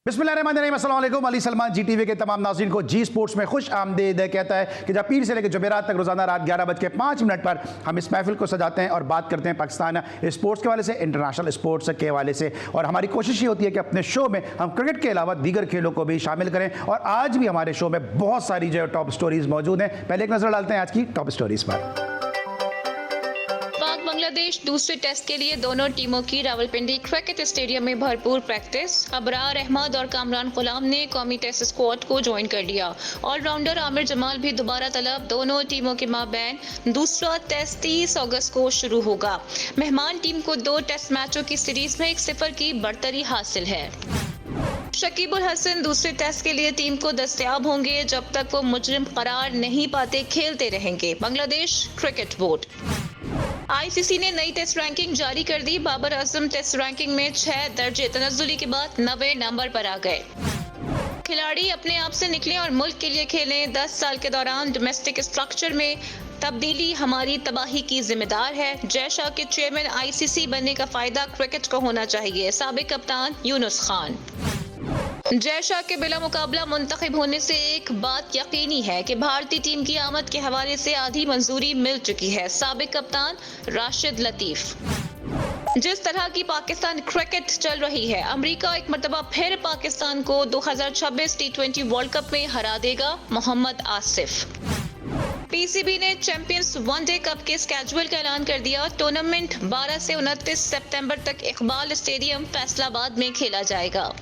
बिस्मिल्लाहिर्रहमानिर्रहीम, अस्सलाम वालेकुम। अली सलमान जी टीवी के तमाम नाज़रीन को जी स्पोर्ट्स में खुश आमदीद कहता है कि जब पीर से लेकर जुमेरात तक रोज़ाना रात 11:05 पर हम इस महफिल को सजाते हैं और बात करते हैं पाकिस्तान स्पोर्ट्स के हवाले से, इंटरनेशनल स्पोर्ट्स के हवाले से। और हमारी कोशिश ये होती है कि अपने शो में हम क्रिकेट के अलावा दीगर खेलों को भी शामिल करें। और आज भी हमारे शो में बहुत सारी जो टॉप स्टोरीज मौजूद हैं। पहले एक नज़र डालते हैं आज की टॉप स्टोरीज पर। बांग्लादेश दूसरे टेस्ट के लिए दोनों टीमों की रावलपिंडी क्रिकेट स्टेडियम में भरपूर प्रैक्टिस। अबरार अहमद और कामरान गुलाम ने कौमी टेस्ट स्क्वाड को ज्वाइन कर लिया। ऑलराउंडर आमिर जमाल भी दोबारा तलब। दोनों टीमों के माबैन दूसरा टेस्ट 30 अगस्त को शुरू होगा। मेहमान टीम को 2 टेस्ट मैचों की सीरीज में 1-0 की बढ़तरी हासिल है। शकीब उल हसन दूसरे टेस्ट के लिए टीम को दस्तयाब होंगे। जब तक वो मुजरिम करार नहीं पाते खेलते रहेंगे। Bangladesh cricket board. आईसीसी ने नई टेस्ट रैंकिंग जारी कर दी। बाबर आजम टेस्ट रैंकिंग में 6 दर्जे तनज़्ज़ुली के बाद 90 नंबर पर आ गए। खिलाड़ी अपने आप से निकलें और मुल्क के लिए खेलें। 10 साल के दौरान डोमेस्टिक स्ट्रक्चर में तब्दीली हमारी तबाही की जिम्मेदार है। जय शाह के चेयरमैन आईसीसी बनने का फायदा क्रिकेट को होना चाहिए। साबिक कप्तान यूनुस खान। जय शाह के बिला मुकाबला मुंतखब होने से एक बात यकीनी है कि भारतीय टीम की आमद के हवाले से आधी मंजूरी मिल चुकी है। साबिक कप्तान राशिद लतीफ। जिस तरह की पाकिस्तान क्रिकेट चल रही है, अमेरिका एक मरतबा फिर पाकिस्तान को 2026 T20 वर्ल्ड कप में हरा देगा। मोहम्मद आसिफ। पीसीबी ने चैंपियंस वनडे कप के स्केड्यूल का ऐलान कर दिया। टूर्नामेंट 12 से 29 सितंबर तक इकबाल स्टेडियम फैसलाबाद में खेला जाएगा।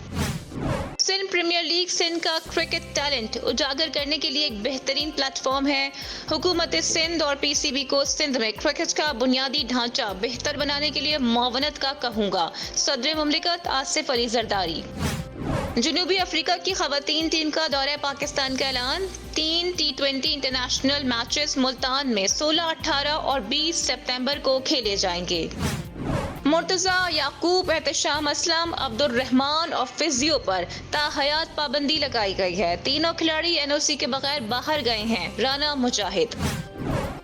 सिंध प्रीमियर लीग सिंध का क्रिकेट टैलेंट उजागर करने के लिए एक बेहतरीन प्लेटफॉर्म है। हुकूमत सिंध और पीसीबी को सिंध में क्रिकेट का बुनियादी ढांचा बेहतर बनाने के लिए मुआवनत का कहूँगा। सदर मुमलिकत आसिफ अली जरदारी। जनूबी अफ्रीका की खवातीन टीम का दौरा पाकिस्तान का ऐलान। 3 T20 इंटरनेशनल मैचेस मुल्तान में 16, 18 और 20 सितंबर को खेले जाएंगे। मुर्तजा, याकूब, एहतशाम असलम, अब्दुल रहमान और फिजियो पर ताहयात पाबंदी लगाई गई है। तीनों खिलाड़ी एनओसी के बगैर बाहर गए हैं। राना मुजाहिद।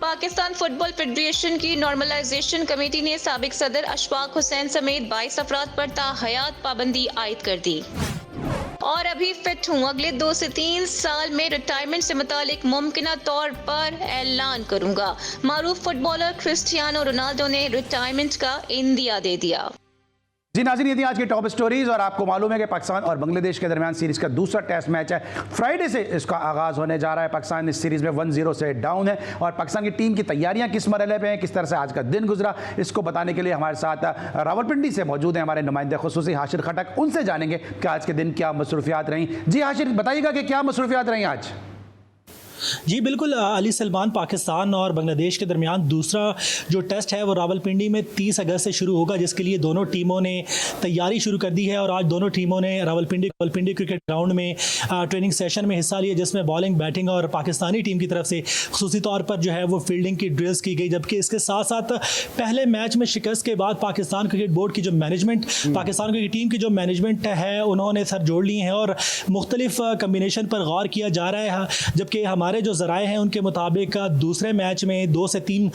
पाकिस्तान फुटबॉल फेडरेशन की नॉर्मलाइजेशन कमेटी ने साबिक सदर अशफाक हुसैन समेत 22 अफराद पर ताहयात पाबंदी आयद कर दी। और अभी फिट हूँ, अगले 2 से 3 साल में रिटायरमेंट से मुतालिक मुमकिना तौर पर ऐलान करूंगा। मारूफ फुटबॉलर क्रिस्टियानो रोनाल्डो ने रिटायरमेंट का इंदिया दे दिया। जी नाज़रीन, ये थी आज की टॉप स्टोरीज। और आपको मालूम है कि पाकिस्तान और बांग्लादेश के दरमियान सीरीज़ का दूसरा टेस्ट मैच है। फ्राइडे से इसका आगाज़ होने जा रहा है। पाकिस्तान इस सीरीज़ में 1-0 से डाउन है। और पाकिस्तान की टीम की तैयारियां किस मरहले पे हैं, किस तरह से आज का दिन गुजरा, इसको बताने के लिए हमारे साथ रावलपिंडी से मौजूद हैं हमारे नुमाइंदे खुसूसी हाशिर खटक। उनसे जानेंगे कि आज के दिन क्या मसरूफियात रहीं। जी हाशिर, बताइएगा कि क्या मसरूफियात रहीं आज। जी बिल्कुल, अली सलमान, पाकिस्तान और बांग्लादेश के दरमियान दूसरा जो टेस्ट है वो रावलपिंडी में 30 अगस्त से शुरू होगा, जिसके लिए दोनों टीमों ने तैयारी शुरू कर दी है। और आज दोनों टीमों ने रावलपिंडी क्रिकेट ग्राउंड में ट्रेनिंग सेशन में हिस्सा लिया, जिसमें बॉलिंग, बैटिंग और पाकिस्तानी टीम की तरफ से खुसूसी तौर पर जो है वो फील्डिंग की ड्रिल्स की गई। जबकि इसके साथ साथ पहले मैच में शिकस्त के बाद पाकिस्तान क्रिकेट बोर्ड की जो मैनेजमेंट, पाकिस्तान क्रिकेट टीम की जो मैनेजमेंट है, उन्होंने सर जोड़ लिए हैं और मुख्तलिफ कम्बिनेशन पर गौर किया जा रहा है। जबकि हमारे जो ज़राए हैं उनके मुताबिक दूसरे मैच में 2 से 3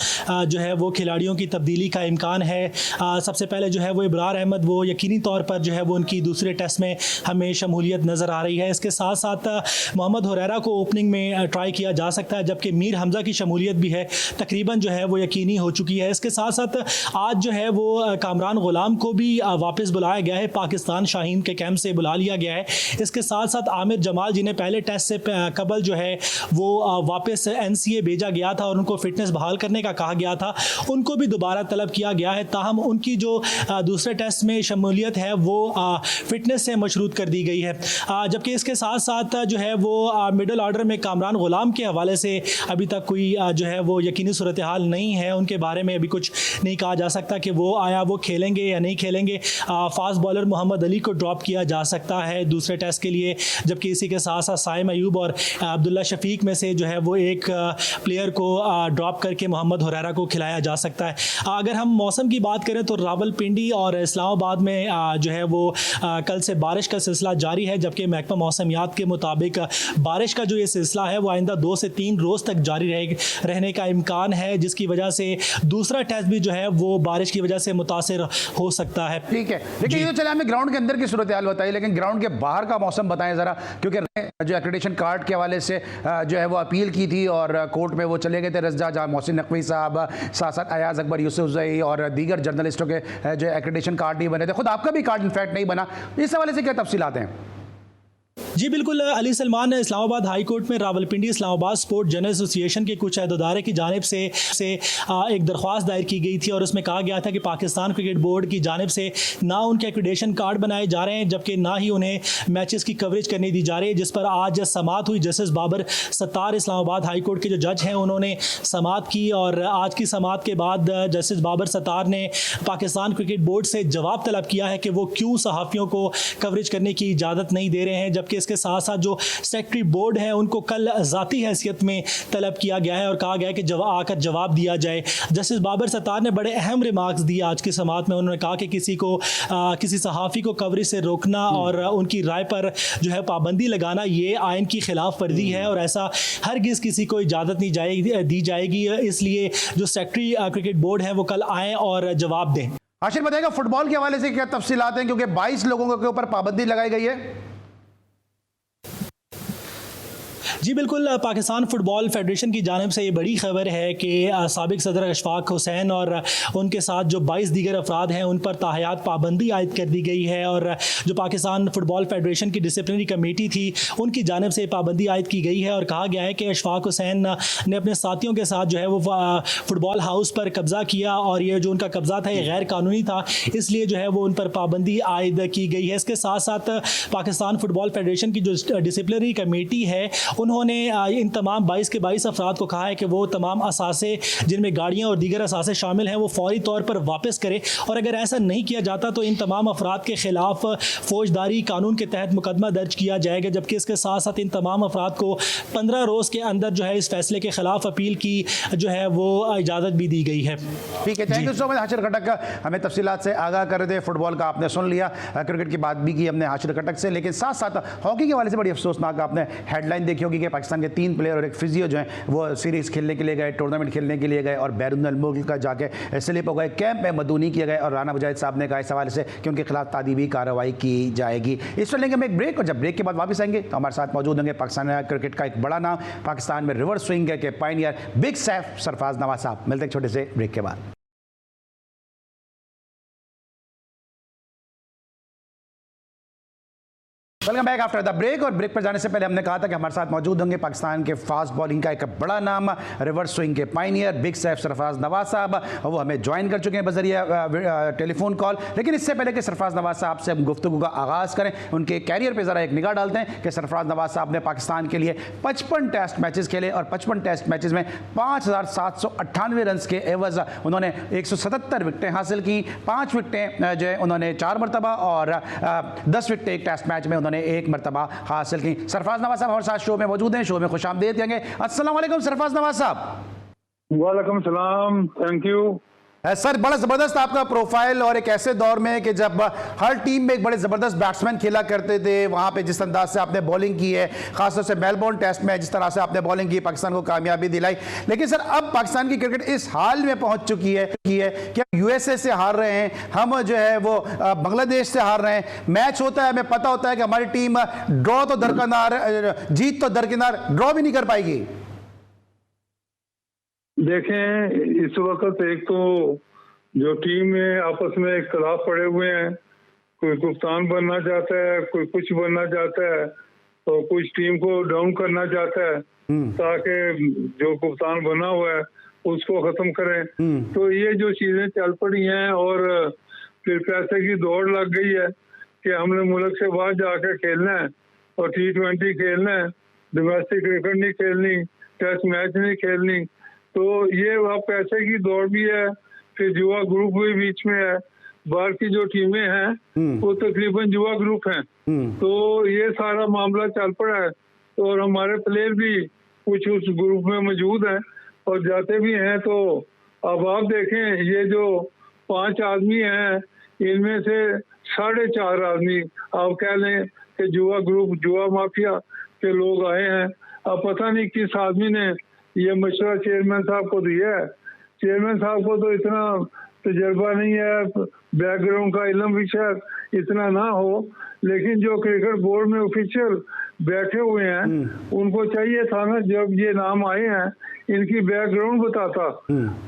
जो है वो खिलाड़ियों की तब्दीली का इम्कान है। सबसे पहले जो है वो इब्रार अहमद, वो यकीनी तौर पर जो है वो उनकी दूसरे टेस्ट में हमें शमूलियत नज़र आ रही है। इसके साथ साथ मोहम्मद हुरैरा को ओपनिंग में ट्राई किया जा सकता है, जबकि मीर हमज़ा की शमूलियत भी है, तकरीबन जो है वो यकीनी हो चुकी है। इसके साथ साथ आज जो है वो कामरान गुलाम को भी वापस बुलाया गया है, पाकिस्तान शाहीन के कैंप से बुला लिया गया है। इसके साथ साथ आमिर जमाल, जिन्हें पहले टेस्ट से कबल जो है वो वापस एनसीए भेजा गया था और उनको फिटनेस बहाल करने का कहा गया था, उनको भी दोबारा तलब किया गया है। ताहम उनकी जो दूसरे टेस्ट में शमूलियत है वो फिटनेस से मशरूत कर दी गई है। जबकि इसके साथ साथ जो है वो मिडल ऑर्डर में कामरान गुलाम के हवाले से अभी तक कोई जो है वो यकीनी सूरत हाल नहीं है। उनके बारे में अभी कुछ नहीं कहा जा सकता कि वो वो खेलेंगे या नहीं खेलेंगे। फास्ट बॉलर मोहम्मद अली को ड्रॉप किया जा सकता है दूसरे टेस्ट के लिए। जबकि इसी के साथ साथ साइम अयूब और अब्दुल्ला शफीक में से जो है वो एक प्लेयर को ड्रॉप करके मोहम्मद हुरैरा को खिलाया जा सकता है। अगर हम मौसम की बात करें तो रावलपिंडी और इस्लामाबाद में जो है वो कल से बारिश का सिलसिला जारी है, जबकि महकमा मौसमियात के मुताबिक बारिश का जो ये सिलसिला है वो आइंदा 2 से 3 रोज़ तक जारी रहने का इम्कान है, जिसकी वजह से दूसरा टेस्ट भी जो है वो बारिश की वजह से मुतासिर हो सकता है। ठीक है, लेकिन ये तो चले हमें ग्राउंड के अंदर की सूरत हाल बताइए, लेकिन ग्राउंड के बाहर का मौसम बताएं ज़रा, क्योंकि जो एक्रेडिटेशन कार्ड के हवाले से जो है वो अपील की थी और कोर्ट में वो चले गए थे रज़ा, जहाँ मोहसिन नकवी साहब, साथ साथ अयाज अकबर, यूसुफजई और दीगर जर्नलिस्टों के जो एक्रेडिटेशन कार्ड नहीं बने थे, खुद आपका भी कार्ड इनफैक्ट नहीं बना, इस हवाले से क्या तफसीलात हैं? जी बिल्कुल, अली सलमान ने इस्लामाबाद हाई कोर्ट में Rawalpindi Islamabad sport journal association के कुछ अहदेदारों की जानिब से एक दरख्वास्त दायर की गई थी और उसमें कहा गया था कि पाकिस्तान क्रिकेट बोर्ड की जानिब से ना उनके एक्रेडिटेशन कार्ड बनाए जा रहे हैं, जबकि ना ही उन्हें मैचेस की कवरेज करने दी जा रही है, जिस पर आज समाअत हुई। Justice Babar Sattar Islamabad high court के जो जज हैं उन्होंने समाअत की और आज की समाअत के बाद जस्टिस बाबर सत्तार ने पाकिस्तान क्रिकेट बोर्ड से जवाब तलब किया है कि वो क्यों सहाफ़ियों को कवरेज करने की इजाज़त नहीं दे रहे हैं, जबकि इसके साथ साथ जो सेक्रेटरी बोर्ड है उनको कल ज़ाती हैसियत में तलब किया गया है और कहा गया है कि आकर जवाब दिया जाए। जस्टिस बाबर सत्तार ने बड़े अहम रिमार्क्स दिए आज की समाअत में। उन्होंने कहा कि किसी सहाफ़ी को कवरेज से रोकना और उनकी राय पर जो है पाबंदी लगाना ये आइन की खिलाफ वर्जी है और ऐसा हरगिज़ किसी को इजाज़त नहीं दी जाएगी। इसलिए जो सेक्रेटरी क्रिकेट बोर्ड है वो कल आएँ और जवाब दें। हाशिर बताएगा फुटबॉल के हवाले से क्या तफसीलात हैं, क्योंकि 22 लोगों के ऊपर पाबंदी लगाई गई है? जी बिल्कुल, पाकिस्तान फुटबॉल फेडरेशन की जानिब से ये बड़ी खबर है कि साबिक सदर अशफाक हुसैन और उनके साथ जो 22 दीगर अफराद हैं उन पर ताहयात पाबंदी आयद कर दी गई है और जो पाकिस्तान फुटबॉल फेडरेशन की डिसिप्लिनरी कमेटी थी उनकी जानिब से पाबंदी आयद की गई है और कहा गया है कि अशफाक हुसैन ने अपने साथियों के साथ जो है वो फुटबॉल हाउस पर कब्ज़ा किया और ये जो उनका कब्ज़ा था ये गैर कानूनी था, इसलिए जो है वो उन पर पाबंदी आयद की गई है। इसके साथ साथ पाकिस्तान फुटबॉल फेडरेशन की जो डिसिप्लिनरी कमेटी है उन्होंने इन तमाम 22 के 22 अफराद को कहा है कि वो तमाम असासे जिनमें गाड़ियाँ और दीगर असासे शामिल हैं वो फौरी तौर पर वापस करें और अगर ऐसा नहीं किया जाता तो इन तमाम अफराद के ख़िलाफ़ फ़ौजदारी कानून के तहत मुकदमा दर्ज किया जाएगा, जबकि इसके साथ साथ इन तमाम अफराद को 15 रोज़ के अंदर जो है इस फैसले के ख़िलाफ़ अपील की जो है वो इजाज़त भी दी गई है। ठीक है, thank you so much Hashir Khattak, हमें तफसीलात से आगाह कर रहे थे। फुटबॉल का आपने सुन लिया, क्रिकेट की बात भी की हमने हाशिर खटक से, लेकिन साथ साथ हॉकी के हवाले से बड़ी अफसोसनाक आपने हेडलाइन देखी होगी कि पाकिस्तान के 3 प्लेयर और एक फिजियो जो हैं वो सीरीज़ खेलने के लिए गए, टूर्नामेंट खेलने के लिए गए और बैरून मुल्क का जाके स्लिप हो गए, कैंप में मदूनी किए गए और राना मुजाहिद साहब ने कहा इस हवाले से कि उनके खिलाफ तादीबी कार्रवाई की जाएगी। इस पर लेंगे हम एक ब्रेक और जब ब्रेक के बाद वापस आएंगे तो हमारे साथ मौजूद होंगे पाकिस्तान क्रिकेट का एक बड़ा नाम, पाकिस्तान में रिवर्स स्विंग के पायनियर बिग सैफ सरफराज नवाज साहब। मिलते हैं छोटे से ब्रेक के बाद। Welcome back after the break. और ब्रेक पर जाने से पहले हमने कहा था कि हमारे साथ मौजूद होंगे पाकिस्तान के फास्ट बॉलिंग का एक बड़ा नाम, रिवर्स स्विंग के पायनियर बिग सैफ सरफराज नवाज साहब, वो हमें ज्वाइन कर चुके हैं बजरिया टेलीफोन कॉल। लेकिन इससे पहले कि सरफराज नवाज साहब से हम गुफ्तगू का आगाज़ करें, उनके कैरियर पर ज़रा एक निगाह डालते हैं कि सरफराज नवाज साहब ने पाकिस्तान के लिए 55 टेस्ट मैचेस खेले और 55 टेस्ट मैचेस में 5798 रन के एवज उन्होंने 177 विकटें हासिल की, 5 विकटें जो है उन्होंने 4 मरतबा और 10 विकटें एक टेस्ट मैच में उन्होंने 1 मरतबा हासिल की। सरफराज नवाज साहब हमारे साथ शो में मौजूद हैं, शो में खुश आमदीद कहेंगे। अस्सलाम वालेकुम सरफराज नवाज साहब। वालेकुम सलाम, थैंक यू सर। बड़ा ज़बरदस्त आपका प्रोफाइल और एक ऐसे दौर में कि जब हर टीम में एक बड़े ज़बरदस्त बैट्समैन खेला करते थे, वहाँ पे जिस अंदाज से आपने बॉलिंग की है, खासतौर से मेलबोर्न टेस्ट में जिस तरह से आपने बॉलिंग की, पाकिस्तान को कामयाबी दिलाई। लेकिन सर अब पाकिस्तान की क्रिकेट इस हाल में पहुँच चुकी है कि हम USA से हार रहे हैं, हम जो है वो बांग्लादेश से हार रहे हैं। मैच होता है, हमें पता होता है कि हमारी टीम ड्रॉ तो दरकिनार, जीत तो दरकिनार, ड्रॉ भी नहीं कर पाएगी। देखें, इस वक्त एक तो जो टीम में आपस में इख्तलाफ पड़े हुए हैं, कोई कप्तान बनना चाहता है, कोई कुछ बनना चाहता है और कुछ टीम को डाउन करना चाहता है ताकि जो कप्तान बना हुआ है उसको खत्म करें। तो ये जो चीजें चल पड़ी हैं और फिर पैसे की दौड़ लग गई है कि हमने मुल्क से बाहर जाकर खेलना है और T20 खेलना है, डोमेस्टिक क्रिकेट नहीं खेलनी, टेस्ट मैच नहीं खेलनी। तो ये अब पैसे की दौड़ भी है, फिर जुआ ग्रुप भी बीच में है, बाहर की जो टीमें हैं वो तकरीबन जुआ ग्रुप हैं। तो ये सारा मामला चल पड़ा है और हमारे प्लेयर भी कुछ उस ग्रुप में मौजूद हैं और जाते भी हैं। तो अब आप देखें, ये जो 5 आदमी हैं, इनमें से 4.5 आदमी आप कह लें कि जुआ ग्रुप, जुआ माफिया के लोग आए हैं। अब पता नहीं किस आदमी ने ये मशवरा चेयरमैन साहब को दिया है। चेयरमैन साहब को तो इतना तजर्बा नहीं है, बैकग्राउंड का इल्म भी शायद इतना ना हो, लेकिन जो क्रिकेट बोर्ड में ऑफिशियल बैठे हुए हैं उनको चाहिए था ना, जब ये नाम आए हैं इनकी बैकग्राउंड बताता।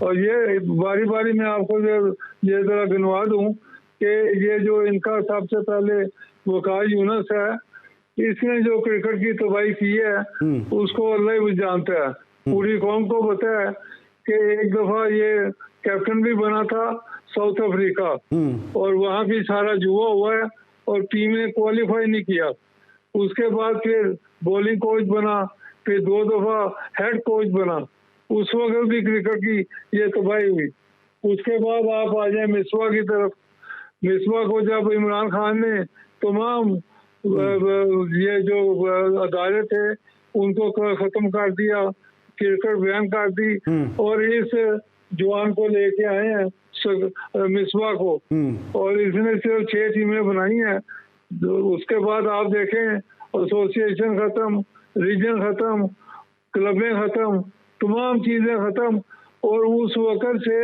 और ये बारी बारी में आपको ये जरा गिनवा दूं कि ये जो इनका सबसे पहले वकार यूनुस है, इसने जो क्रिकेट की तबाही की है उसको अल्लाह ही जानता है। पूरी कौम को पता है कि एक दफा ये कैप्टन भी बना था साउथ अफ्रीका, और वहाँ भी सारा जुआ हुआ है और टीम ने क्वालिफाई नहीं किया। उसके बाद फिर बॉलिंग कोच बना, फिर 2 दफा हेड कोच बना। उस वक्त भी क्रिकेट की ये तबाही हुई। उसके बाद आप आ जाए मिसबा की तरफ। मिसबा को जब इमरान खान ने तमाम ये जो अदालत थे उनको खत्म कर दिया, क्रिकेट बैन कर दी, और इस जवान को लेके आए हैं मिसबा को, और इसने सिर्फ 6 टीमें बनाई हैं। उसके बाद आप देखें एसोसिएशन खत्म, रीजन खत्म, क्लबें खत्म, तमाम चीजें खत्म, और उस वक्त से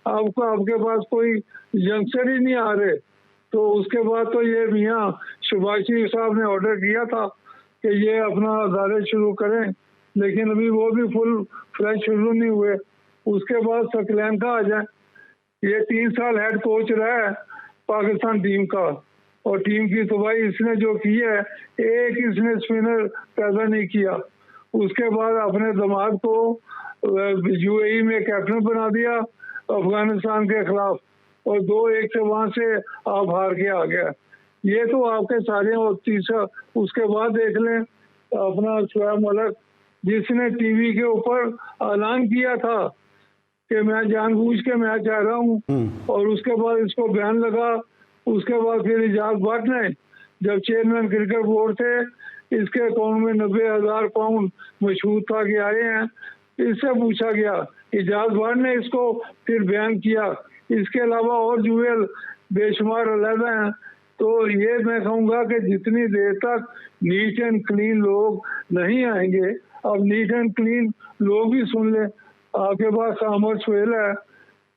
आपके पास कोई यंगस्टर ही नहीं आ रहे। तो उसके बाद तो ये मियाँ शहबाज शरीफ साहब ने ऑर्डर किया था कि ये अपना अदालत शुरू करें, लेकिन अभी वो भी फुल फ्लैश शुरू नहीं हुए। उसके बाद सकलैन आ जाए, ये 3 साल हेड कोच रहा है पाकिस्तान टीम का, और टीम की तबाही इसने जो की है, एक इसने स्पिनर पैदा नहीं किया। उसके बाद अपने दामाद को यूएई में कैप्टन बना दिया अफगानिस्तान के खिलाफ, और 2-1 से वहां से आप हार के आ गया। ये तो आपके सारे, और तीसरा उसके बाद देख लें अपना शुएब मलिक, जिसने टीवी के ऊपर ऐलान किया था कि मैं जानबूझ के मैच आ रहा हूँ, और उसके बाद इसको बैन लगा। उसके बाद फिर इजाज भट्ट ने, जब चेयरमैन क्रिकेट बोर्ड थे, इसके अकाउंट में 90,000 पाउंड मशहूर था कि आए हैं। इससे पूछा गया, इजाज भट्ट ने इसको फिर बैन किया। इसके अलावा और जुएल बेशुमार अलहदा हैं। तो ये मैं कहूँगा कि जितनी देर तक नीट एंड क्लीन लोग नहीं आएंगे, अब नीट एंड क्लीन लोग भी सुन ले, आपके पास अहमद सुहेल है,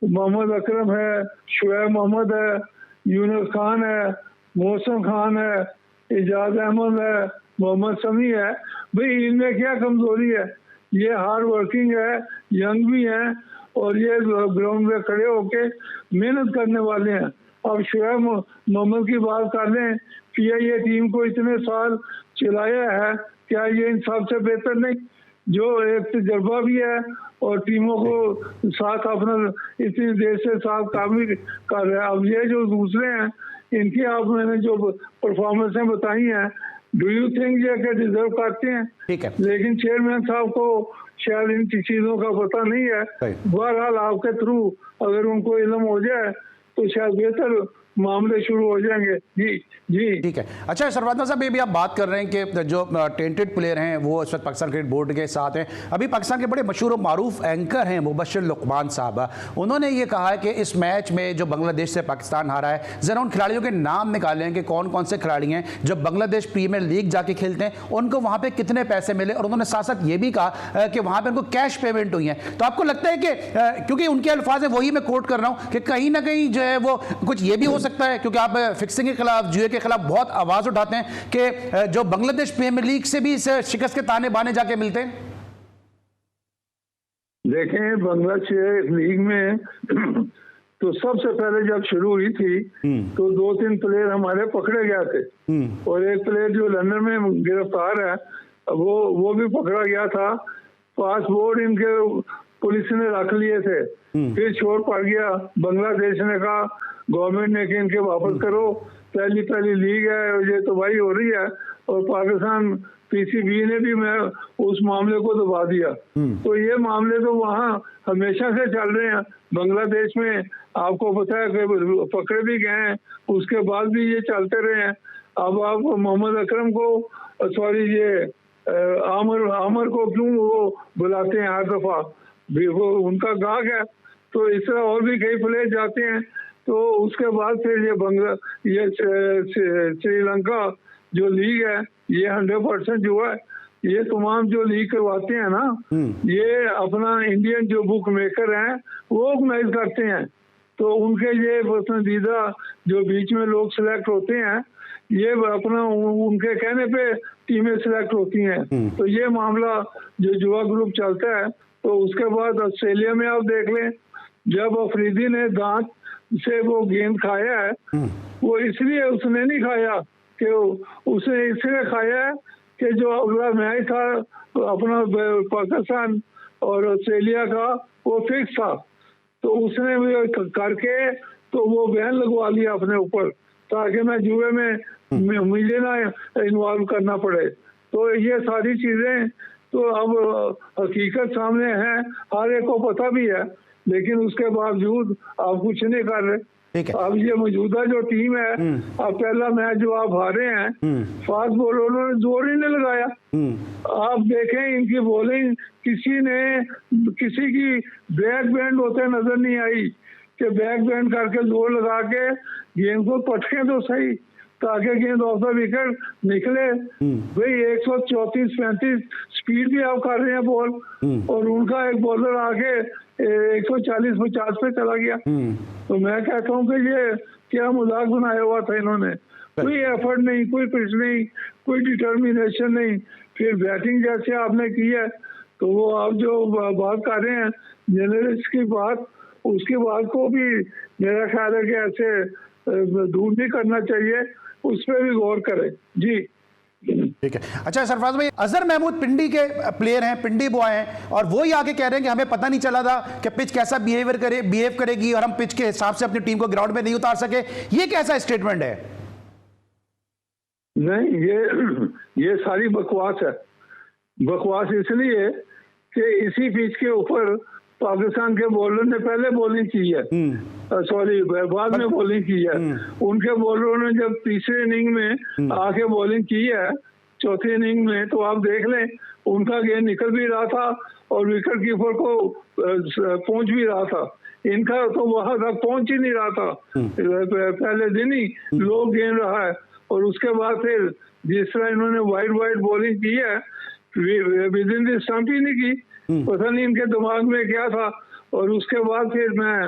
मोहम्मद अकरम है, शुएब मोहम्मद है, यूनुस खान है, मोहसिन खान है, इजाज अहमद है, मोहम्मद समी है। भाई इनमें क्या कमजोरी है? ये हार्ड वर्किंग है, यंग भी हैं, और ये ग्राउंड में खड़े होके मेहनत करने वाले हैं। अब शुएब मोहम्मद की बात कर लें, पीआईए टीम को इतने साल चलाया है, क्या ये इन सबसे बेहतर नहीं? जो एक तजर्बा भी है और टीमों को साथ अपना इतनी देर से साथ काम भी कर रहे हैं। अब ये जो दूसरे हैं, इनकी आप मैंने जो परफॉर्मेंसें बताई हैं, डू यू थिंक ये के डिजर्व करते हैं? ठीक है, लेकिन चेयरमैन साहब को शायद इन चीजों का पता नहीं है। बहरहाल आपके थ्रू अगर उनको इल्म हो जाए तो शायद बेहतर मामले शुरू हो जाएंगे। जी जी ठीक है। अच्छा सरफराज साहब, ये भी आप बात कर रहे हैं कि जो टेंटेड प्लेयर हैं वो इस वक्त पाकिस्तान क्रिकेट बोर्ड के साथ हैं। अभी पाकिस्तान के बड़े मशहूर और मारूफ एंकर हैं मुबश्शिर लुकमान साहब, उन्होंने ये कहा है कि इस मैच में जो बांग्लादेश से पाकिस्तान हारा है, ज़रा उन खिलाड़ियों के नाम निकालें कि कौन कौन से खिलाड़ी हैं जो बांग्लादेश प्रीमियर लीग जाके खेलते हैं, उनको वहाँ पर कितने पैसे मिले, और उन्होंने साथ साथ ये भी कहा कि वहाँ पर उनको कैश पेमेंट हुई है। तो आपको लगता है कि क्योंकि उनके अल्फाज है, वही मैं कोट कर रहा हूँ, कि कहीं ना कहीं जो है वो कुछ ये भी हो सकता है, क्योंकि आप फिक्सिंग के खिलाफ, जुए के खिलाफ बहुत आवाज उठाते हैं, कि जो बांग्लादेश प्रीमियर लीग से भी इस शिकस्त के ताने बाने जाके मिलते हैं? देखें, बांग्लादेश लीग में तो सबसे पहले जब शुरू हुई थी तो 2-3 प्लेयर हमारे पकड़े गए थे, और एक प्लेयर जो लंदन में गिरफ्तार है वो भी पकड़ा गया था। पासपोर्ट इनके पुलिस ने रख लिए थे, फिर छोड़ पड़ गया। बांग्लादेश ने कहा, गवर्नमेंट ने कि इनके वापस करो, पहली लीग है, ये तो भाई हो रही है, और पाकिस्तान पीसीबी ने भी मैं उस मामले को दबा दिया। तो ये मामले तो वहाँ हमेशा से चल रहे हैं। बांग्लादेश में आपको पता है कि पकड़े भी गए हैं, उसके बाद भी ये चलते रहे हैं। अब आप मोहम्मद अकरम को, सॉरी, ये आमिर बॉमर को क्यों वो बुलाते हैं हर दफा, वो उनका गाहक है। तो इस तरह और भी कई प्लेयर जाते हैं। तो उसके बाद फिर ये श्रीलंका जो लीग है ये 100% जो है ये तमाम जो लीग करवाते हैं ना, ये अपना इंडियन जो बुक मेकर हैं वो ऑर्गेनाइज करते हैं। तो उनके ये पसंदीदा जो बीच में लोग सिलेक्ट होते हैं ये अपना उनके कहने पे टीमें सिलेक्ट होती हैं। तो ये मामला जो युवा ग्रुप चलता है। तो उसके बाद ऑस्ट्रेलिया में आप देख लें, जब अफरीदी ने दांत से वो गेंद खाया है, वो इसलिए उसने नहीं खाया कि उसने इसलिए खाया है कि जो अगला मैच था अपना पाकिस्तान और ऑस्ट्रेलिया का वो फिक्स था। तो उसने भी करके तो वो बैन लगवा लिया अपने ऊपर, ताकि मैं जुए में मुझे ना इन्वॉल्व करना पड़े। तो ये सारी चीजें तो अब हकीकत सामने है, हर एक को पता भी है, लेकिन उसके बावजूद आप कुछ नहीं कर रहे। अब ये मौजूदा जो टीम है, अब पहला मैच जो आप हारे हैं, फास्ट बॉलरों ने जोर ही नहीं लगाया। आप देखें इनकी बॉलिंग किसी की बैक बैंड होते नजर नहीं आई कि बैक बैंड करके जोर लगा के गेंद को पटके तो सही, ताकि गेंद ऑफ द विकेट निकले। भाई 134-35 स्पीड भी आप कर रहे हैं बॉल, और उनका एक बॉलर आके 140-50 पे चला गया। तो मैं कहता हूँ कि ये क्या मजाक बनाया हुआ था इन्होंने। कोई एफर्ट नहीं, कोई कुछ नहीं, कोई डिटर्मिनेशन नहीं। फिर बैटिंग जैसे आपने की है, तो वो आप जो बात कर रहे हैं जर्नलिस्ट की बात, उसकी बात को भी मेरा ख्याल है कि ऐसे दूर नहीं करना चाहिए, उस पर भी गौर करें। जी ठीक है। अच्छा सरफराज भाई, अजहर महमूद पिंडी के प्लेयर हैं, पिंडी बॉय हैं, और वो ही आके कह रहे हैं कि हमें पता नहीं चला था कि पिच कैसा बिहेव करेगी और हम पिच के हिसाब से अपनी टीम को ग्राउंड में नहीं उतार सके। ये कैसा स्टेटमेंट है? नहीं, ये सारी बकवास है। बकवास इसलिए कि इसी पिच के ऊपर पाकिस्तान के बॉलर ने पहले बॉलिंग की है, सॉरी बाद में बॉलिंग की है। उनके बॉलरों ने जब तीसरे इनिंग में आके बॉलिंग की है, चौथे इनिंग में, तो आप देख लें उनका गेंद निकल भी रहा था और विकेट कीपर को पहुंच भी रहा था। इनका तो वहां तक पहुंच ही नहीं रहा था, पहले दिन ही लो गेंद रहा है। और उसके बाद फिर जिस तरह इन्होंने वाइड बॉलिंग की है, विद इन द स्टंप ही नहीं की, पता नहीं इनके दिमाग में क्या था। और उसके बाद फिर मैं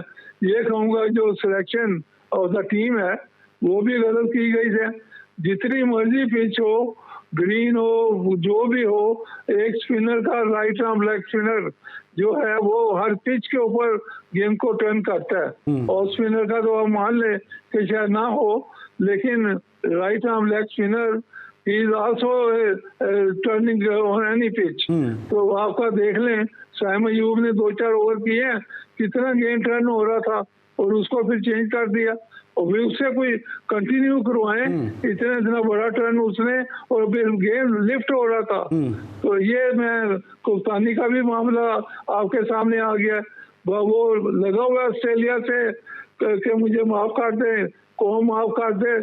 ये कहूँगा जो सिलेक्शन ऑफ द टीम है वो भी गलत की गई है। जितनी मर्जी पिच हो, ग्रीन हो, जो भी हो, एक स्पिनर का राइट आर्म लेग स्पिनर जो है वो हर पिच के ऊपर गेम को टर्न करता है। और स्पिनर का तो आप मान ले कि शायद ना हो, लेकिन right arm leg spinner he is also turning on any pitch. तो आपका देख लें, साइम अयूब ने 2-4 ओवर किए हैं, कितना गेम टर्न हो रहा था, और उसको फिर चेंज कर दिया, और फिर उससे कोई कंटिन्यू करवाएं, इतना बड़ा टर्न उसने, और फिर गेम लिफ्ट हो रहा था। तो ये मैं कप्तानी का भी मामला आपके सामने आ गया। वो लगा हुआ ऑस्ट्रेलिया से कि मुझे माफ कर दे, कौन माफ कर दे,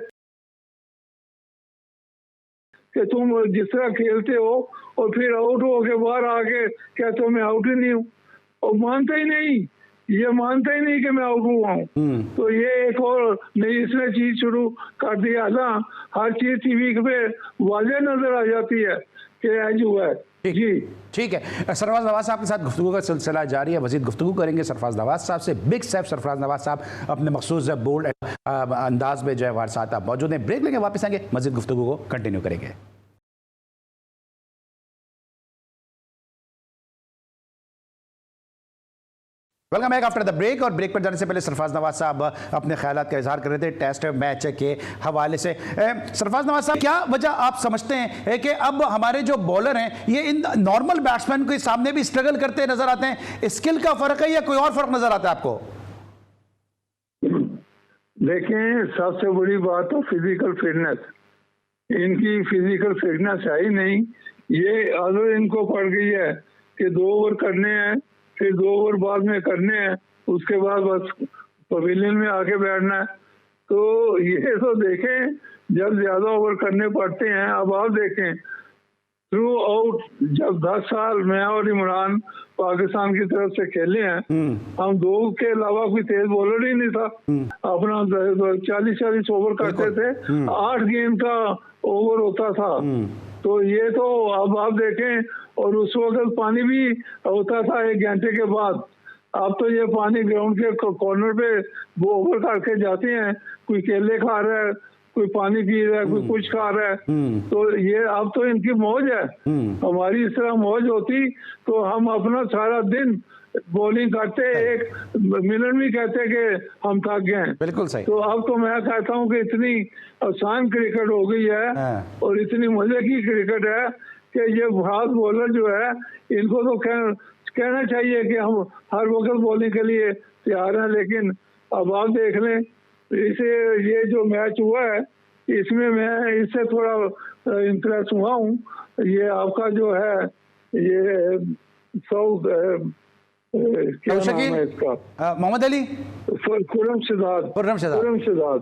कि तुम जिस तरह खेलते हो और फिर आउट हो के बाहर आके कहते हो मैं आउट ही नहीं हूँ, और मानते ही नहीं, ये मानते ही नहीं कि मैं आउट हुआ हूँ। तो ये एक और नई इसने चीज शुरू कर दिया ना, हर चीज टीवी पे वाजे नजर आ जाती है कि एज हुआ है। जी ठीक है। सरफराज नवाज साहब के साथ गुफ्तगू का सिलसिला जारी है, मजीद गुफ्तगू करेंगे सरफराज नवाज साहब से। बिग सेफ सरफराज नवाज साहब अपने मखसूस बोल्ड अंदाज में जो है हमारे साथ आप मौजूद हैं। ब्रेक लेके वापस आएंगे, मजीद गुफ्तगू को कंटिन्यू करेंगे। Welcome back after the break. और ब्रेक पर जाने से पहले सरफराज नवाज साहब अपने ख्यालात का इजहार कर रहे थे टेस्ट मैच के हवाले से। सरफराज नवाज साहब, क्या वजह आप समझते हैं कि अब हमारे जो बॉलर हैं ये इन नॉर्मल बैट्समैन के सामने भी स्ट्रगल करते नजर आते हैं? स्किल का फर्क है या कोई और फर्क नजर आता है आपको? देखें, सबसे बड़ी बात तो फिजिकल फिटनेस। इनकी फिजिकल फिटनेस है ही नहीं। ये आदत इनको पड़ गई है कि 2 ओवर करने हैं, फिर 2 ओवर बाद में करने हैं, उसके बाद बस पवेलियन में आके बैठना है। तो ये तो देखें, जब ज्यादा ओवर करने पड़ते हैं, अब आप देखें थ्रू आउट जब 10 साल मैं और इमरान पाकिस्तान की तरफ से खेले हैं, हम दो के अलावा कोई तेज बॉलर ही नहीं था। अपना 40-40 ओवर करते थे, 8 गेंद का ओवर होता था। तो ये तो अब आप देखें, और उस वक्त पानी भी होता था 1 घंटे के बाद। अब तो ये पानी ग्राउंड के कॉर्नर पे वो ओवर करके जाते हैं, कोई केले खा रहा है, कोई पानी पी रहा है, कोई कुछ खा रहा है। तो ये अब तो इनकी मौज है। हमारी इस तरह मौज होती तो हम अपना सारा दिन बॉलिंग करते, 1 मिनट भी कहते कि हम थक गए हैं। बिल्कुल सही। तो अब तो मैं कहता हूँ कि इतनी आसान क्रिकेट हो गई है और इतनी मजे की क्रिकेट है कि ये फास्ट बॉलर जो है, इनको तो कहना चाहिए कि हम हर वक्त बॉलिंग के लिए तैयार हैं। लेकिन अब आप देख लें, इसे ये जो मैच हुआ है, इसमें मैं इससे थोड़ा इंप्रेस हुआ हूँ। ये आपका जो है, ये साउथ क्या नाम है इसका, मोहम्मद अली, खुर्रम शहजाद,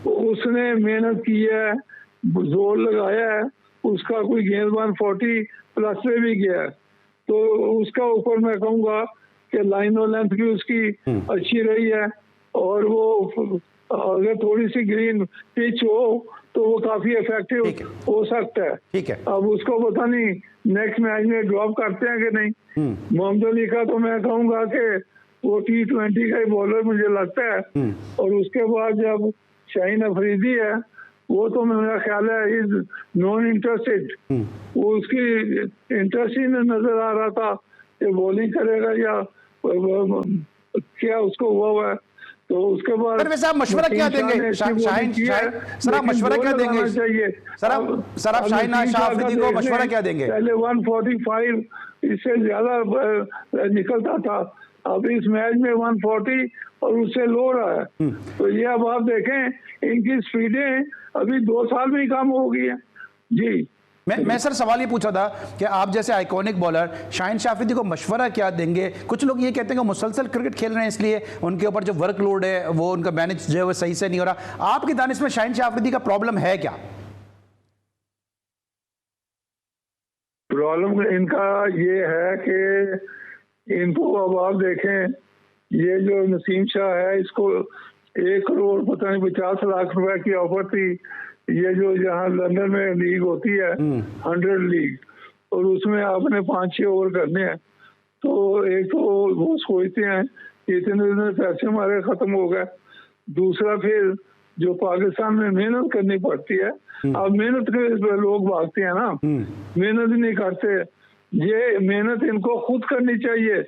उसने मेहनत की है, जोर लगाया है, उसका कोई गेंदबाज 40 प्लस पे भी गया है। तो उसका ऊपर मैं कहूँगा कि लाइन और लेंथ भी उसकी अच्छी रही है, और वो अगर थोड़ी सी ग्रीन पिच हो तो वो काफी इफेक्टिव हो सकता है। ठीक है। अब उसको पता नहीं नेक्स्ट मैच में ड्रॉप करते हैं कि नहीं। मोहम्मद अली का तो मैं कहूँगा कि वो T20 का ही बॉलर मुझे लगता है। और उसके बाद जब शाहीन अफरीदी है, वो तो मेरा ख्याल है इज नॉन इंटरेस्टेड। वो उसकी इंटरेस्ट ही नजर आ रहा था कि बॉलिंग करेगा या क्या उसको हुआ है। तो उसके बाद वैसे आप मशवरा क्या देंगे शाहीन, सर आप मशवरा क्या देंगे सर आप शाहीन अफरीदी को मशवरा क्या देंगे? पहले 145 इससे ज्यादा निकलता था, अब इस मैच में 140 और उससे लो रहा है। तो ये अब आप देखें, इनकी स्पीडें अभी 2 साल में ही कम हो गई है। जी मैं सर सवाल ये पूछा था कि आप जैसे आइकॉनिक बॉलर शाहीन अफरीदी को मशवरा क्या देंगे? कुछ लोग ये कहते हैं कि मुसलसल क्रिकेट खेल रहे हैं, इसलिए उनके ऊपर जो वर्कलोड है वो उनका मैनेज जो है वो सही से नहीं हो रहा। आपकी दानिश में शाहीन अफरीदी का प्रॉब्लम है क्या? प्रॉब्लम इनका ये है कि इनको अब आप देखें, ये जो नसीम शाह है, इसको 1 करोड़ पता नहीं 50 लाख रुपए की ऑफर थी। ये जो यहाँ लंदन में लीग होती है 100 लीग, और उसमें आपने 5-6 ओवर करने हैं। तो एक तो वो सोचते हैं कि इतने पैसे हमारे खत्म हो गए। दूसरा फिर जो पाकिस्तान में मेहनत करनी पड़ती है, अब मेहनत के लोग भागते हैं ना, मेहनत नहीं करते। ये मेहनत इनको खुद करनी चाहिए।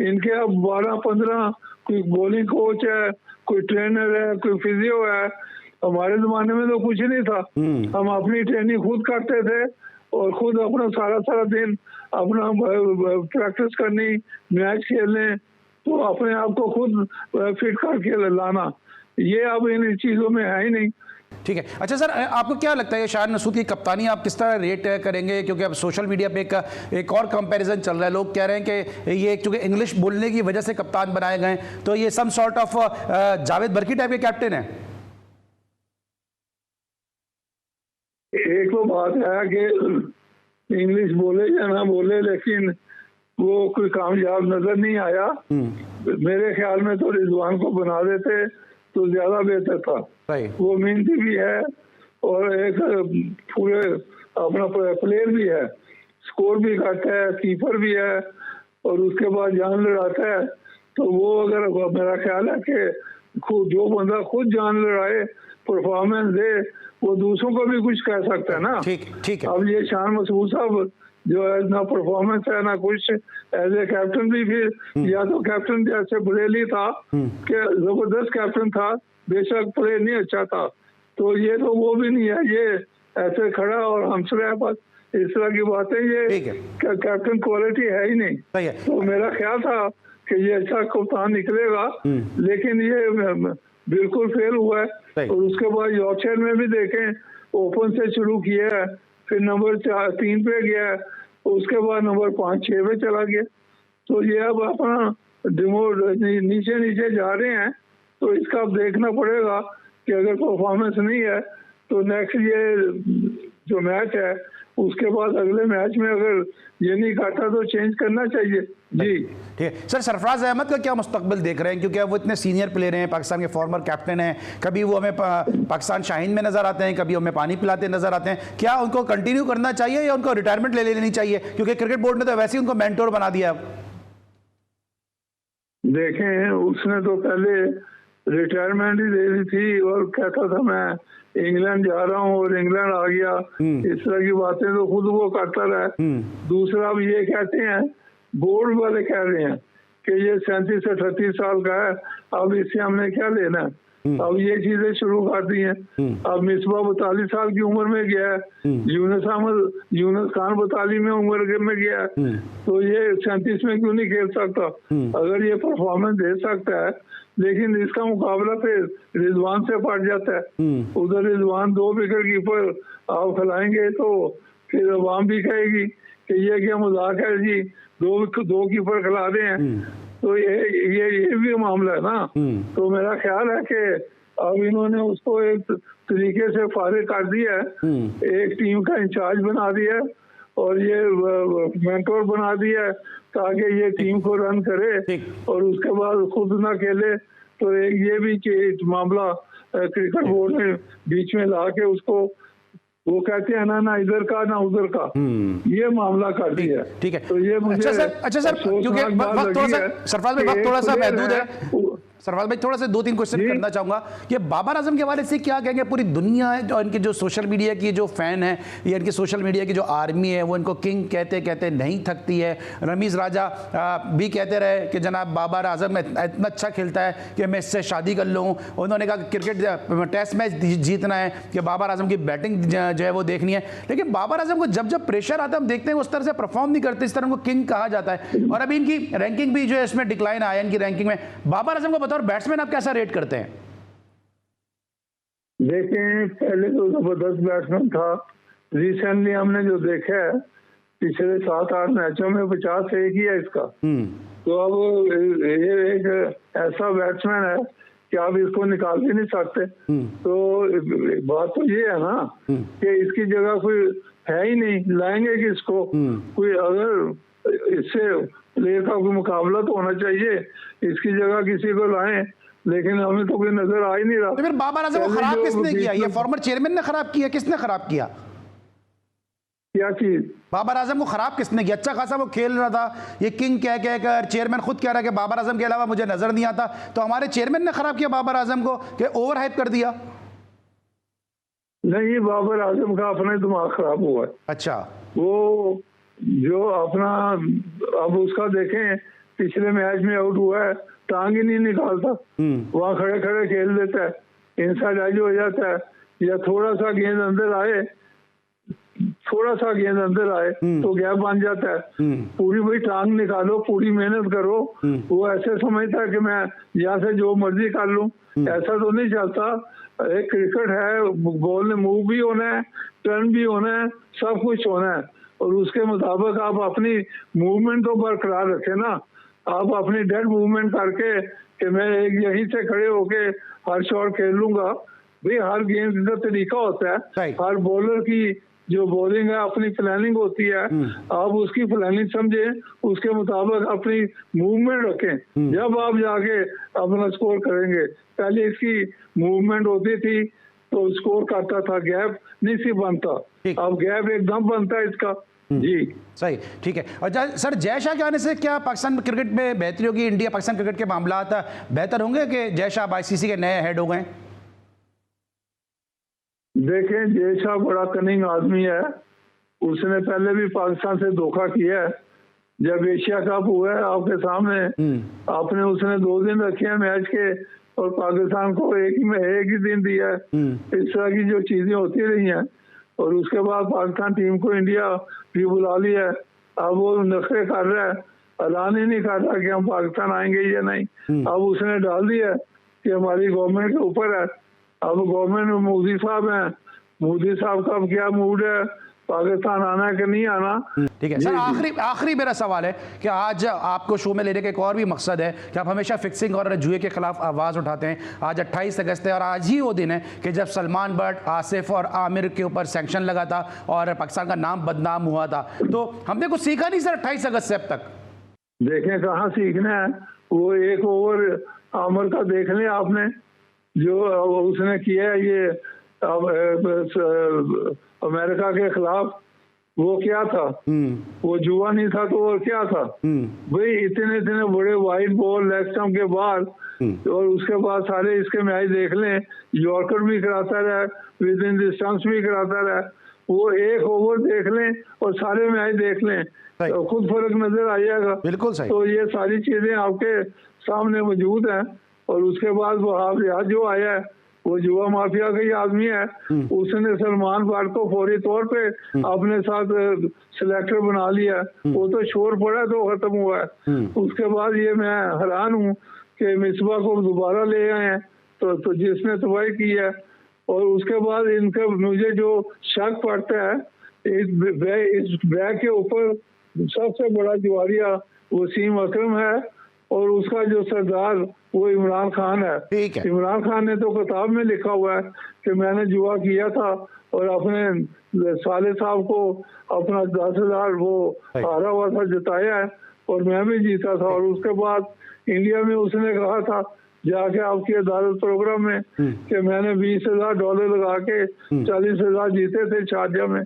इनके अब 12-15 कोई बॉलिंग कोच है, कोई ट्रेनर है, कोई फिजियो है। हमारे जमाने में तो कुछ नहीं था। हम अपनी ट्रेनिंग खुद करते थे और खुद अपना सारा दिन अपना प्रैक्टिस करनी, मैच खेलने, तो अपने आप को खुद फिट करके लाना। ये अब इन चीज़ों में है ही नहीं। ठीक है। अच्छा सर, आपको क्या लगता है शाहिद मसूद की कप्तानी आप किस तरह रेट करेंगे? क्योंकि अब सोशल मीडिया पे एक और कंपैरिजन चल रहा है। लोग कह रहे हैं कि ये चूंकि इंग्लिश बोलने की वजह से कप्तान बनाए गए, तो ये some sort of Javed Burki type के कैप्टन है। एक तो बात है कि इंग्लिश बोले या ना बोले, लेकिन वो कोई कामयाब नजर नहीं आया। मेरे ख्याल में तो रिजवान को बना देते तो ज्यादा बेहतर था। वो मेहनती भी है और एक पूरे अपना प्लेयर भी है, स्कोर भी करता है, कीपर भी है, और उसके बाद जान लड़ाता है। तो वो अगर मेरा ख्याल है कि खुद जो बंदा खुद जान लड़ाए, परफॉर्मेंस दे, वो दूसरों को भी कुछ कह सकता है ना। ठीक है। अब ये शान मसूद साहब जो है, ना परफॉर्मेंस है ना कुछ, एज ए कैप्टन भी फिर या तो कैप्टन जैसे बरेली था कि जबरदस्त कैप्टन था, बेशक प्ले नहीं अच्छा था, तो ये तो वो भी नहीं है। ये ऐसे खड़ा और हंस रहा है, बस इस तरह की बातें, ये कैप्टन क्वालिटी है ही नहीं। तो मेरा ख्याल था कि ये अच्छा कप्तान निकलेगा, लेकिन ये बिल्कुल फेल हुआ है। और उसके बाद यॉर्कशायर में भी देखें, ओपन से शुरू किया है, फिर नंबर 3 पे गया है, उसके बाद नंबर 5-6 पे चला गया। तो ये अब अपना नीचे जा रहे हैं। तो इसका अब देखना पड़ेगा कि अगर परफॉर्मेंस नहीं है तो नेक्स्ट ये जो मैच है उसके बाद अगले मैच में अगर ये नहीं खाता तो चेंज करना चाहिए। जी ठीक है सर, सरफराज अहमद का क्या मुस्तकबिल देख रहे हैं, क्योंकि अब वो इतने सीनियर प्लेयर हैं, पाकिस्तान के फॉर्मर कैप्टन हैं, कभी वो हमें पाकिस्तान शाहीन में नजर आते हैं, कभी हमें पानी पिलाते नजर आते हैं, क्या उनको कंटिन्यू करना चाहिए या उनको रिटायरमेंट ले लेनी चाहिए, क्योंकि क्रिकेट बोर्ड ने तो वैसे ही उनको मेंटोर बना दिया अब? देखें, उसने तो पहले रिटायरमेंट ही दे दी थी और कहता था मैं इंग्लैंड जा रहा हूँ और इंग्लैंड आ गया, इस तरह की बातें तो खुद वो करता रहा। दूसरा अब ये कहते हैं, बोर्ड वाले कह रहे हैं कि ये 37 से 38 साल का है, अब इससे हमने क्या लेना है। अब ये चीजें शुरू कर दी हैं। अब मिसबा 42 साल की उम्र में गया है, यूनुस खान 42 में उम्र में गया है, तो ये 37 में क्यों नहीं खेल सकता? अगर ये परफॉर्मेंस दे सकता है, लेकिन इसका मुकाबला फिर रिजवान से पड़ जाता है। उधर रिजवान 2 विकेट कीपर आप खिलाएंगे तो फिर अवाम भी कहेगी कि ये क्या मजाक है जी, दो कीपर खिला रहे हैं, तो ये भी मामला है ना। तो मेरा ख्याल है कि अब इन्होंने उसको एक तरीके से फारिग कर दिया है, एक टीम का इंचार्ज बना दिया है और ये मेंटोर बना दिया है ताकि ये टीम को रन करे और उसके बाद खुद ना खेले। तो एक ये भी मामला क्रिकेट बोर्ड ने बीच में ला के उसको, वो कहते हैं ना इधर का ना उधर का, ये मामला कर दिया। ठीक है, तो ये मुझे अच्छा सर क्योंकि वक्त थोड़ा सा, सरफराज भाई वक्त थोड़ा सा महदूद है, सरफराज भाई थोड़ा सा 2-3 क्वेश्चन करना चाहूंगा कि बाबर आजम के हवाले से क्या कहेंगे? पूरी दुनिया है और इनके जो सोशल मीडिया की जो फैन है या इनके सोशल मीडिया की जो आर्मी है वो इनको किंग कहते नहीं थकती है। रमीज राजा भी कहते रहे कि जनाब बाबर आजम इतना अच्छा खेलता है कि मैं इससे शादी कर लूँ। उन्होंने कहा कि क्रिकेट टेस्ट मैच जीतना है कि बाबर आजम की बैटिंग जो है वो देखनी है, लेकिन बाबर आजम को जब प्रेशर आता है हम देखते हैं उस तरह से परफॉर्म नहीं करते, इस तरह उनको किंग कहा जाता है। और अभी इनकी रैंकिंग भी जो है इसमें डिक्लाइन आया इनकी रैंकिंग में। बाबर आजम को और बैट्समैन आप कैसा रेट करते हैं? देखें, पहले तो जबरदस्त बैट्समैन था, रिसेंटली हमने जो देखा है पिछले 7-8 मैचों में 50 से एक ही है इसका। तो अब ये एक ऐसा बैट्समैन है कि आप इसको निकाल भी नहीं सकते। तो बात तो ये है ना कि इसकी जगह कोई है ही नहीं, लाएंगे किसको? कोई अगर इससे प्लेयर का कोई मुकाबला तो होना चाहिए, इसकी जगह किसी को लाएं, लेकिन हमें तो कोई नजर आ ही नहीं रहा। तो फिर बाबर आजम को खराब किसने किया? ये फॉर्मर चेयरमैन ने खराब किया, किसने खराब किया? क्या चीज? बाबर आजम को खराब किसने किया? अच्छा खासा वो खेल रहा था, ये किंग कह कर चेयरमैन खुद कह रहा है कि बाबर आजम के अलावा मुझे नजर नहीं आता, तो हमारे चेयरमैन ने खराब किया बाबर आजम को कि ओवर हाइप कर दिया? नहीं, बाबर आजम का अपना दिमाग खराब हुआ है। अच्छा, वो जो अपना, अब उसका देखें पिछले मैच में आउट हुआ है, टांग ही नहीं निकालता, वहां खड़े खड़े खेल देता है, इनसाइड एज हो जाता है, या थोड़ा सा गेंद अंदर आए तो गैप बन जाता है। पूरी भाई टांग निकालो, पूरी मेहनत करो। वो ऐसे समझता है कि मैं यहाँ से जो मर्जी कर लूं, ऐसा तो नहीं चलता। एक क्रिकेट है, बॉल ने मूव भी होना है, टर्न भी होना है, सब कुछ होना है, और उसके मुताबिक आप अपनी मूवमेंट तो बरकरार रखें ना। आप अपनी डेड मूवमेंट करके कि मैं एक यहीं से खड़े होके हर शॉट खेल लूंगा, भाई हर गेम का तरीका होता है। हर बॉलर की जो बॉलिंग है अपनी प्लानिंग होती है, आप उसकी प्लानिंग समझे, उसके मुताबिक अपनी मूवमेंट रखें, जब आप जाके अपना स्कोर करेंगे। पहले इसकी मूवमेंट होती थी तो स्कोर करता था, गैप नहीं सी बनता, अब गैप एकदम बनता है इसका। जी सही, ठीक है। और सर जय शाह के आने से क्या पाकिस्तान क्रिकेट में बेहतरी होगी? इंडिया पाकिस्तान क्रिकेट के मामला बेहतर होंगे कि जय शाह आईसीसी के नए हेड हो गए? देखें, जय शाह बड़ा कनिंग आदमी है, उसने पहले भी पाकिस्तान से धोखा किया है। जब एशिया कप हुआ है आपके सामने, आपने उसने 2 दिन रखे हैं मैच के और पाकिस्तान को एक ही दिन दिया है। इस तरह की जो चीजें होती रही हैं, और उसके बाद पाकिस्तान टीम को इंडिया भी बुला लिया है। अब वो नखरे कर रहा है, ऐलान ही नहीं कर रहा कि हम पाकिस्तान आएंगे या नहीं। अब उसने डाल दिया कि हमारी गवर्नमेंट के ऊपर है। अब गवर्नमेंट में मोदी साहब हैं, मोदी साहब का क्या मूड है पाकिस्तान आना है कि नहीं आना। ठीक है सर, आखिरी मेरा सवाल है कि आज आपको शो में लेने का एक और भी मकसद है कि आप हमेशा फिक्सिंग और जुए के खिलाफ आवाज़ उठाते हैं। आज 28 अगस्त है और आज ही वो दिन है कि जब सलमान बट, आसिफ और आमिर के ऊपर सैंक्शन लगा था और पाकिस्तान का नाम बदनाम हुआ था। तो हमने कुछ सीखा नहीं सर 28 अगस्त से अब तक? देखें कहाँ सीखना है, वो एक ओवर आमिर का देख लें आपने, जो उसने किया है ये अमेरिका के खिलाफ, वो क्या था? वो जुआ नहीं था तो और क्या था भाई? इतने इतने बड़े वाइड बॉल लेग स्टंप के बाद और उसके बाद सारे इसके मैच देख लें, यॉर्कर भी कराता रहा, विद इन द स्टंप्स भी कराता रहा। वो एक ओवर देख लें और सारे मैच देख लें तो खुद फर्क नजर आ जाएगा। बिल्कुल सही। तो ये सारी चीजें आपके सामने मौजूद हैं। और उसके बाद वो आप जो आया है वो जुआ माफिया का ही आदमी है, उसने सलमान बट को फौरी तौर पे अपने साथ सिलेक्टर बना लिया। वो तो शोर पड़ा तो खत्म हुआ है। उसके बाद ये मैं हैरान हूँ कि मिसबा को दोबारा ले आए हैं तो जिसने तबाही की है। और उसके बाद इनका मुझे जो शक पड़ता है, इस बैग के ऊपर सबसे बड़ा जुआरिया वसीम अकरम है और उसका जो सरदार वो इमरान खान है। ठीक है। इमरान खान ने तो किताब में लिखा हुआ है कि मैंने जुआ किया था और अपने साले साहब को अपना 10,000 वो हारा हुआ था जिताया है और मैं भी जीता था। और उसके बाद इंडिया में उसने कहा था जाके आपकी अदालत प्रोग्राम में कि मैंने $20,000 लगा के 40,000 जीते थे शारजा में,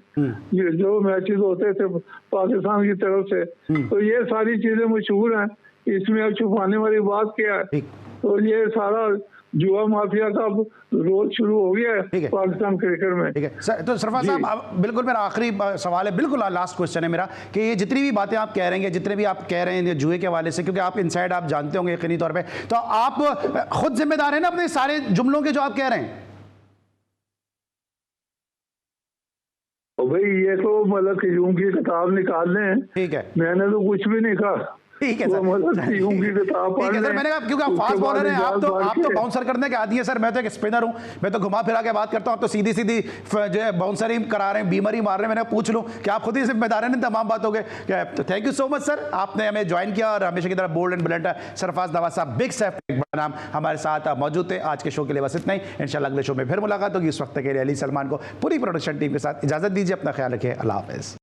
ये जो मैचेस होते थे पाकिस्तान की तरफ से। तो ये सारी चीजें मशहूर हैं, इसमें अब छुपाने वाली बात क्या है? तो ये सारा जुआ माफिया का रोल शुरू हो गया है पाकिस्तान क्रिकेट में। ठीक है सर, तो सरफराज साहब बिल्कुल मेरा आखिरी सवाल है, बिल्कुल लास्ट क्वेश्चन है मेरा, कि ये जितनी भी बातें आप कह रहे हैं, जितने भी आप कह रहे हैं जुए के हवाले से, क्योंकि आप इनसाइड आप जानते होंगे यकीनी तौर पे, तो आप खुद जिम्मेदार हैं ना अपने सारे जुमलों के जो आप कह रहे हैं? भाई ये तो मतलब खिजूम की किताब निकाल लें। ठीक है, मैंने तो कुछ भी नहीं कहा। ठीक है सर, ठीक है सर, मैंने कहा क्योंकि आप फास्ट बॉलर हैं, आप तो बाउंसर करने के आदी हैं सर, मैं तो एक स्पिनर हूं, मैं तो घुमा फिरा के बात करता हूं, आप तो सीधी सीधी जो है बाउंसर ही करा रहे हैं, बीमर ही मार रहे हैं। मैंने पूछ लूं कि आप खुद ही जिम्मेदार हैं तमाम बातों के। तो thank you so much sir, आपने हमें ज्वाइन किया और हमेशा की तरह bold and brilliant Sarfraz Nawaz साहब बिग सेफ बड़ा नाम हमारे साथ मौजूद थे। आज के शो के लिए बस इतना ही, इंशाल्लाह अगले शो में फिर मुलाकात होगी। उस वक्त के लिए अली सलमान को पूरी प्रोडक्शन टीम के साथ इजाजत दीजिए, अपना ख्याल रखिए, अल्लाह हाफिज़।